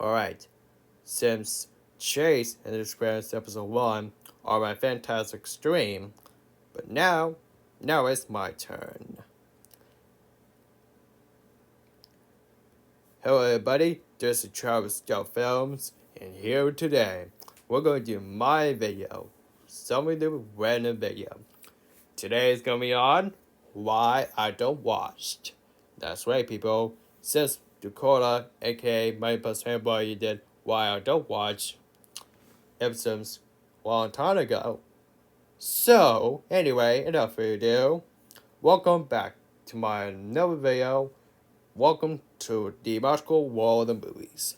Alright, since Chase and Express Episode 1 are my fantastic stream, but now it's my turn. Hello everybody, this is Travis Scout Films, and here today, we're going to do my video. Something to random video. Today is going to be on Why I Don't Watch. That's right people, since Dakota, aka my plus fanboy, did Why I Don't Watch episodes a long time ago. So, anyway, enough further ado, welcome back to my another video. Welcome to the magical world of movies.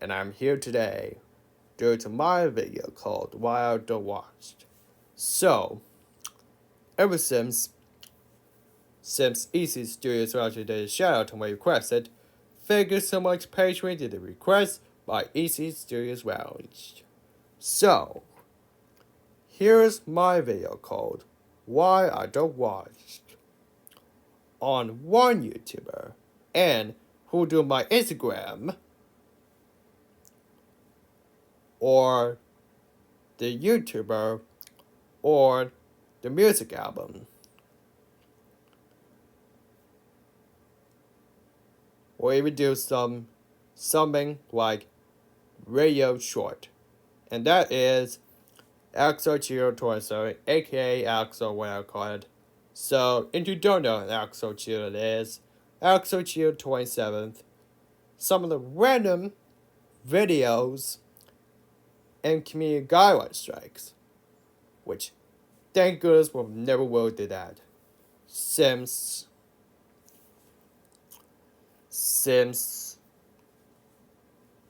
And I'm here today due to my video called Why I Don't Watch. So, ever since Axelcito27 did a shout out to my requested, thank you so much Patreon to the request by Axelcito27. So, here's my video called Why I Don't Watch. On one YouTuber and who do my Instagram or the YouTuber or the music album or even do something like radio short, and that is Axelcito27, aka Axel when I call it. So if you don't know what Axelcito is, Axelcito27, some of the random videos and community guideline strikes, which thank goodness we never will do that. Since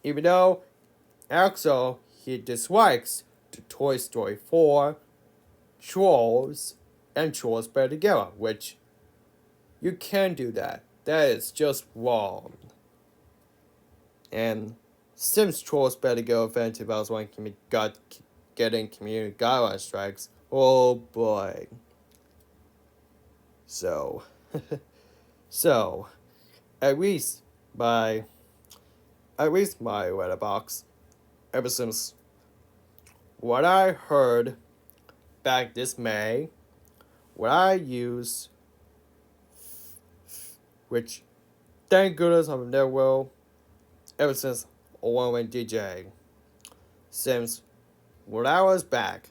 even though Axel he dislikes the Toy Story 4, Trolls, and Trolls Better Together, which you can do that. That is just wrong. And since Trolls Better Together fan 2001 got getting community guideline strikes, oh boy. So, at least my letterbox, ever since what I heard back this May, what I use, which thank goodness I've never will, ever since I went DJ. Since when I was back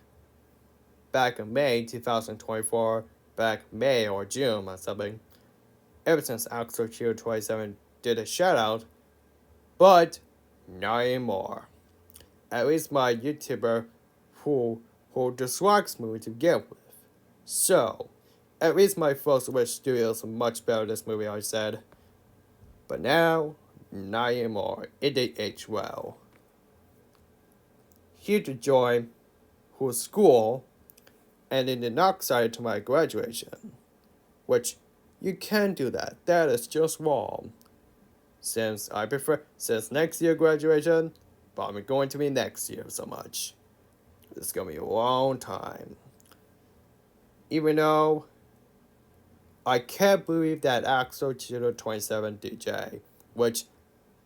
in May 2024, back May or June or something, ever since Axelcito27 did a shout out, but not anymore. At least my YouTuber who dislikes movie to get with. So, at least my First Wish Studios are much better this movie I said. But now, not anymore. It did age well. Here to join whose school and it did not excited to my graduation. Which you can do that. That is just wrong. Since next year graduation, probably going to be next year so much. It's gonna be a long time. Even though I can't believe that Axelcito27 DJ, which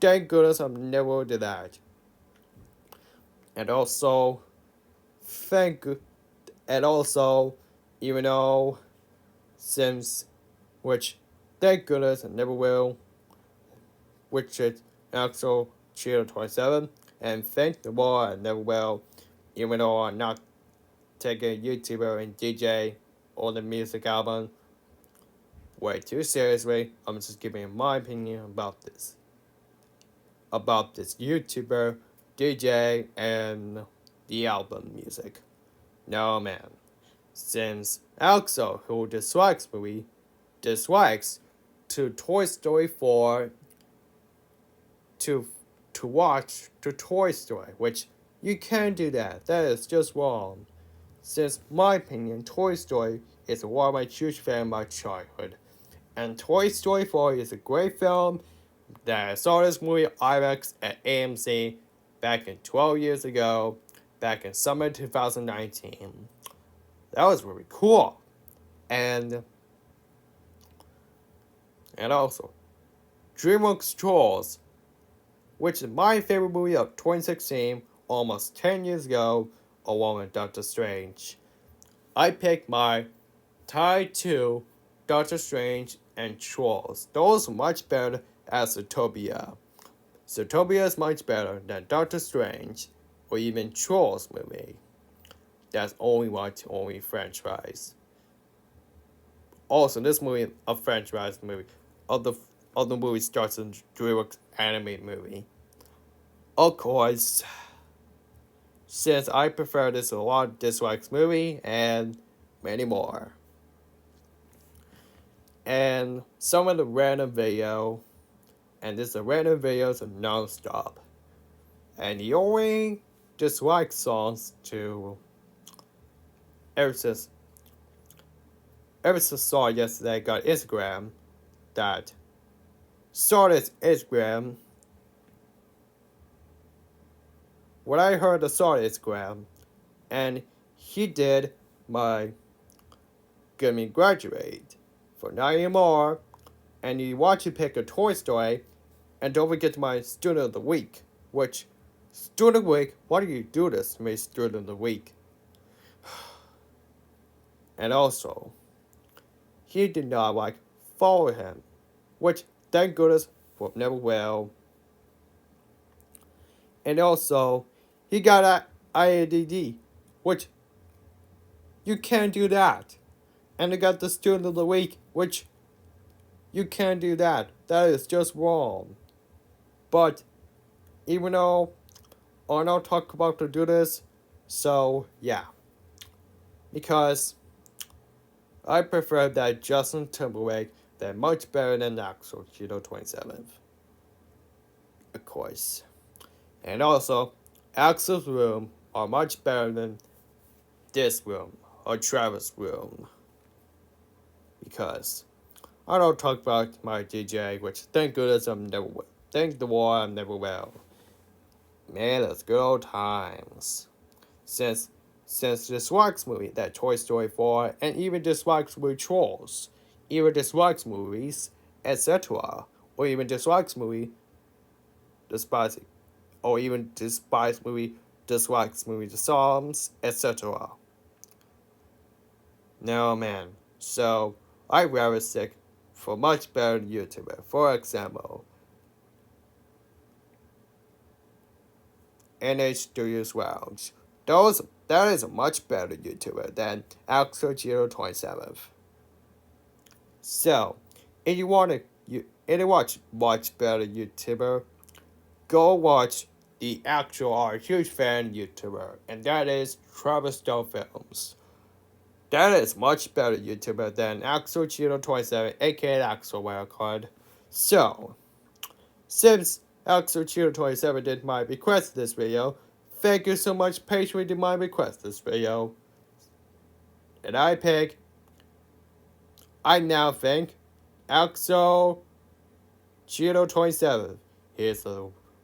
thank goodness I've never did that. And also, even though since which thank goodness I never will, which is Axelcito27, and thank the Lord I never will, even though I'm not taking a YouTuber and DJ or the music album way too seriously. I'm just giving my opinion about this YouTuber, DJ, and the album music. No man, since Axel, who dislikes to Toy Story 4 to watch to Toy Story, which you can't do that. That is just wrong. Since my opinion, Toy Story is one of my huge fan of my childhood. And Toy Story 4 is a great film that I saw this movie IMAX at AMC back in 12 years ago, back in summer 2019. That was really cool. And also, DreamWorks Trolls which is my favorite movie of 2016, almost 10 years ago, along with Doctor Strange. I picked my tie 2, Doctor Strange and Trolls. Those are much better as Zootopia. Zootopia is much better than Doctor Strange or even Trolls movie. That's only French fries. Also, this movie is a franchise movie. Other movie starts in DreamWorks animated movie. Of course, since I prefer this a lot, dislikes movie and many more. And some of the random video, and this is a random videos of non-stop. And the only dislike songs to ever since saw yesterday got Instagram that started Instagram. When I heard the start Instagram, and he did my Get Me Graduate for not anymore, and you want to pick a Toy Story, and don't forget my Student of the Week, which Student of the Week, why do you do this to me, Student of the Week? And also, he did not follow him, which thank goodness never will. And also, he got a IADD, which you can't do that. And he got the Student of the Week, which you can't do that. That is just wrong. But even though I don't talk about to do this, so yeah. Because I prefer that Justin Timberlake that much better than Axelcito27. Of course. And also, Axel's room are much better than this room or Travis' room. Because I don't talk about my DJ, which thank goodness I'm never will. Thank the Lord I'm never will. Man, that's good old times. Since dislikes movie, that Toy Story 4, and even dislikes movie Trolls, even dislikes movies, etc., or even dislikes movie, dislikes movie, dislikes movie The Psalms, etc. No man, so I'd rather stick for much better YouTuber. For example, NH Studios Lounge. That is a much better YouTuber than Axelcito27. So, if you want to watch better YouTuber, go watch the actual huge fan YouTuber, and that is Travis Stone Films. That is much better YouTuber than Axelcito27, aka Axel Wildcard. So, since Axelcito27 did my request this video, thank you so much, Patreon, did my request this video. And I now think Axelcito27 is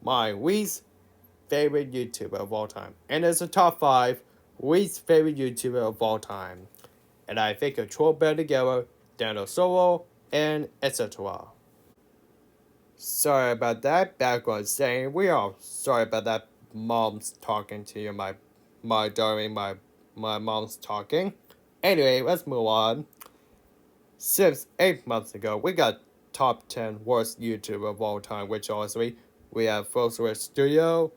my least favorite YouTuber of all time. And it's a top 5 least favorite YouTuber of all time. And I think a troll better together than a solo and etc. Sorry about that background saying. We are sorry about that mom's talking to you, my darling, my mom's talking. Anyway, let's move on. Since 8 months ago, we got top 10 worst YouTuber of all time, which honestly, we have Frozen Studio,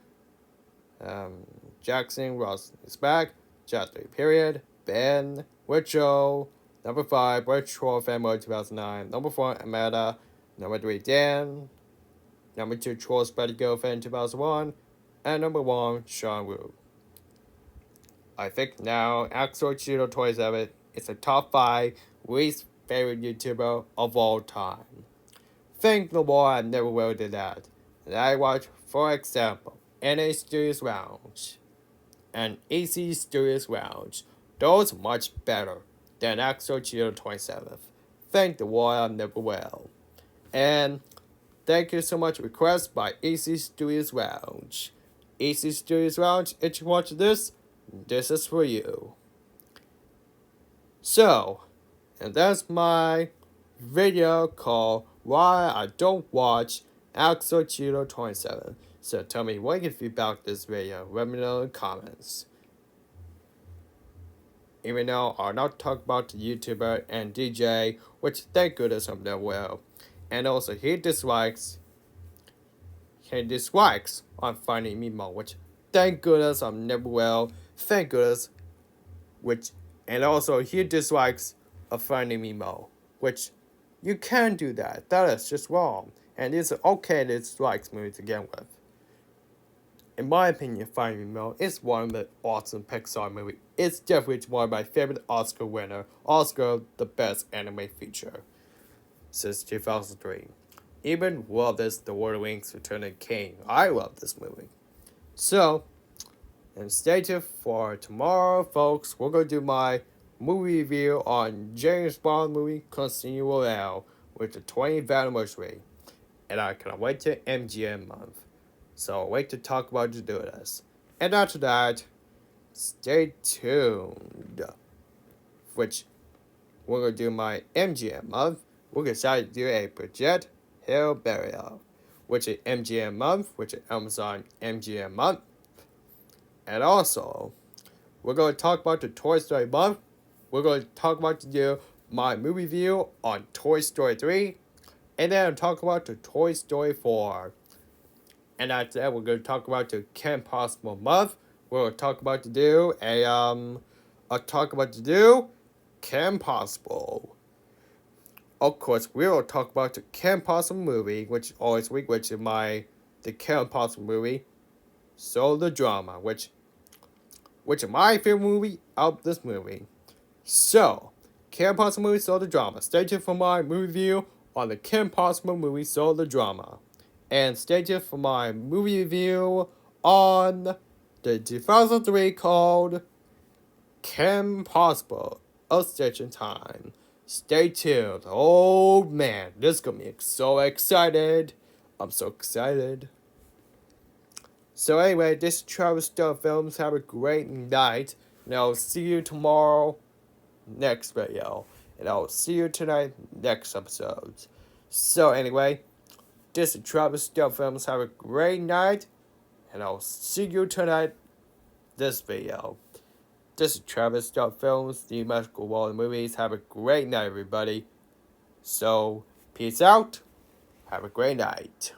Jackson, Ross is back, Chapter Period, Ben, Wicho, number 5, Retro Family 2009, number 4, Amanda, number 3, Dan, number 2, Trolls Better Girlfriend 2001, and number 1, Sean Wu. I think now Axelcito27 is the top 5 least favorite YouTuber of all time. Thank the Lord I never will do that. And I watch, for example, NA Studios Lounge and AC Studios Lounge. Those much better than Axelcito27. Thank the Lord I never will. And thank you so much request by AC Studios Lounge. AC Studios Lounge, if you watch this is for you. So, and that's my video called Why I Don't Watch Axelcito27. So tell me what you feel about this video. Let me know in the comments. Even though I'll not talk about the YouTuber and DJ, which thank goodness I'm doing well. And also he dislikes on Finding Nemo, which thank goodness I'm never well. Thank goodness. And also he dislikes of Finding Nemo, which you can do that. That is just wrong. And it's okay to dislike movies to begin with. In my opinion, Finding Nemo is one of the awesome Pixar movies. It's definitely one of my favorite Oscar winner. Oscar, the best anime feature since 2003. Even love this, The Lord of the Rings Return of the King. I love this movie. So, and stay tuned for tomorrow, folks. We're going to do my movie review on James Bond movie, Casino Royale, with the 20th anniversary. And I cannot wait till MGM month. So I'll wait to talk about to do this. And after that, stay tuned. Which we're going to do my MGM month. We're going to decide to do a Project Hail Burial, which is MGM month, which is Amazon MGM month. And also, we're going to talk about the Toy Story month. We're going to talk about to do my movie review on Toy Story 3. And then I'll talk about the Toy Story 4. And after that, we're going to talk about the Kim Possible month. We're going to talk about to do Kim Possible. Of course, we will talk about the Kim Possible movie, which always week, which is the Kim Possible movie, So the Drama, which is my favorite movie of this movie. So, Kim Possible movie, So the Drama. Stay tuned for my movie review on the Kim Possible movie, So the Drama. And stay tuned for my movie review on the 2003 called Kim Possible, A Stitch in Time. Stay tuned. Oh man, this is gonna be so excited. I'm so excited. So anyway, this is Travis Stuff Films. Have a great night. And I'll see you tomorrow next video. And I'll see you tonight next episode. So anyway, this is Travis Stuff Films. Have a great night. And I'll see you tonight this video. This is Travis Stuff Films, the Magical World of Movies. Have a great night, everybody. So, peace out. Have a great night.